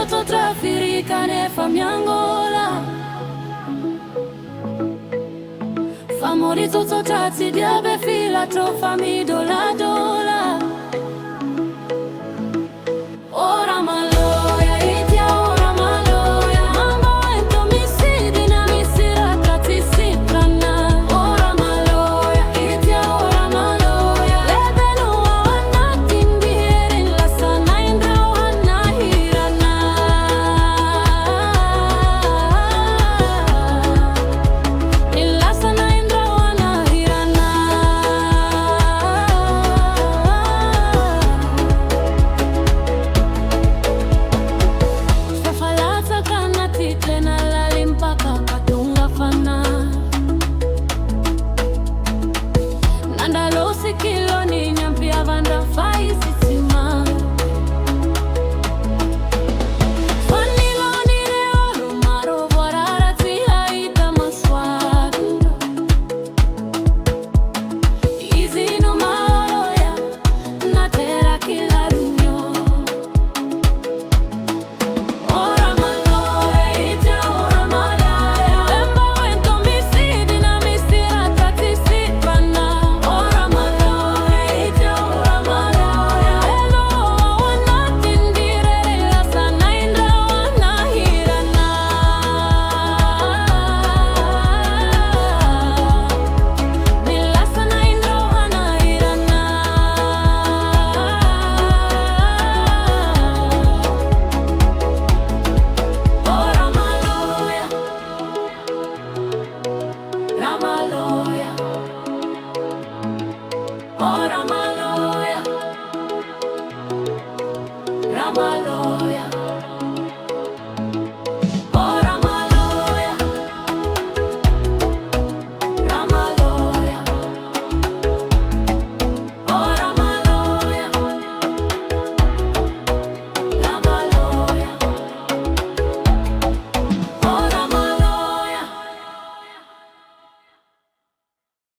toto trafirika nefa miangola. Famori toto tazi diabe fila to fami dola dola. Ora maloya itia ora maloya. Mambo ento misidi na misira tati sitrana. Ora maloya itia ora maloya. Lebelu wana tindiri la sana indra wana hirana. Illa sana indra wana hirana. Falata kana tite na lali mpaka katunga fana. Nandalosi kilo ni nyampia vanda faisi sima. Fanilo ni reolo maro vorara tihaita maswadu. Izino maloya na tera kila runyo. Ora maloya itia ora malaya. Lemba wento misidi na misira tati sitrana. Ora maloya itia ora malaya. Elo wana tindire la sana indra wana hirana. Nila sana indra wana hirana. Ora maloya, la maloya. Ora maloya, la maloya.